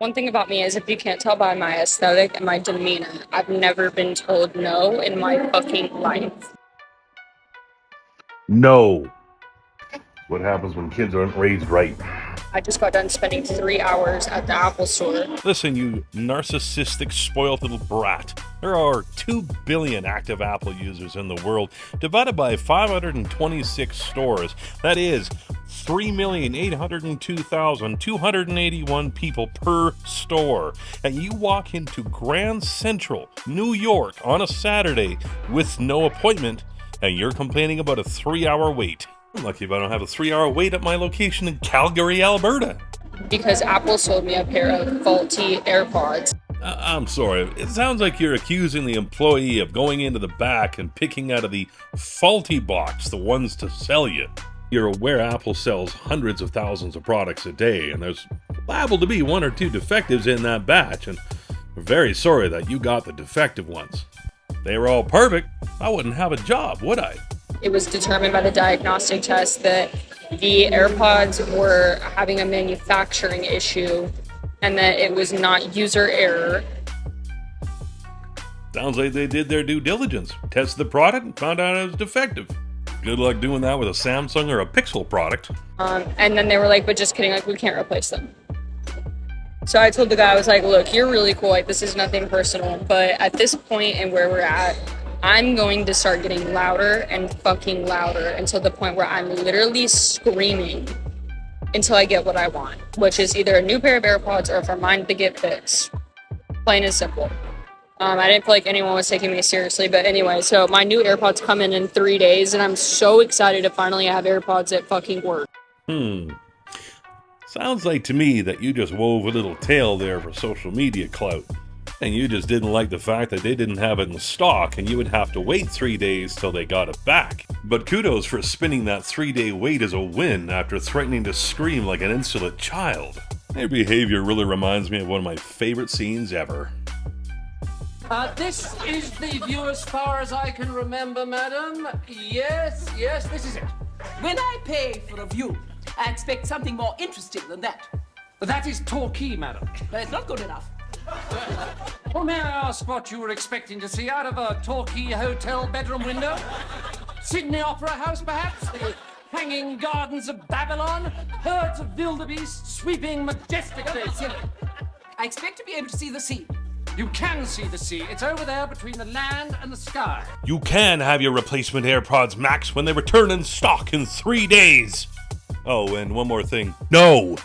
One thing about me is if you can't tell by my aesthetic and my demeanor, I've never been told no in my fucking life. No. What happens when kids aren't raised right? I just got done spending 3 hours at the Apple store. Listen, you narcissistic, spoiled little brat. There are 2 billion active Apple users in the world, divided by 526 stores. That is 3,802,281 people per store. And you walk into Grand Central, New York, on a Saturday with no appointment, and you're complaining about a 3-hour wait. I'm lucky if I don't have a 3-hour wait at my location in Calgary, Alberta. Because Apple sold me a pair of faulty AirPods. I'm sorry, it sounds like you're accusing the employee of going into the back and picking out of the faulty box the ones to sell you. You're aware Apple sells hundreds of thousands of products a day, and there's liable to be 1 or 2 defectives in that batch, and we're very sorry that you got the defective ones. If they were all perfect, I wouldn't have a job, would I? It was determined by the diagnostic test that the AirPods were having a manufacturing issue and that it was not user error. Sounds like they did their due diligence, tested the product, and found out it was defective. Good luck doing that with a Samsung or a Pixel product. And then they were like, but just kidding, like, we can't replace them. So I told the guy, I was like, look, you're really cool, like, this is nothing personal, but at this point and where we're at, I'm going to start getting louder and fucking louder until the point where I'm literally screaming until I get what I want, which is either a new pair of AirPods or for mine to get fixed. Plain and simple. I didn't feel like anyone was taking me seriously, but anyway, so my new AirPods come in 3 days, and I'm so excited to finally have AirPods that fucking work. Sounds like to me that you just wove a little tale there for social media clout. And you just didn't like the fact that they didn't have it in stock and you would have to wait 3 days till they got it back. But kudos for spinning that 3-day wait as a win after threatening to scream like an insolent child. Their behavior really reminds me of one of my favorite scenes ever. This is the view as far as I can remember, madam. Yes, this is it. When I pay for a view, I expect something more interesting than that. That is Torquay, madam. But it's not good enough. Well, may I ask what you were expecting to see out of a Torquay hotel bedroom window? Sydney Opera House, perhaps? The hanging gardens of Babylon? Herds of wildebeest sweeping majestically? Silly. I expect to be able to see the sea. You can see the sea. It's over there between the land and the sky. You can have your replacement AirPods Max when they return in stock in 3 days. Oh, and one more thing. No!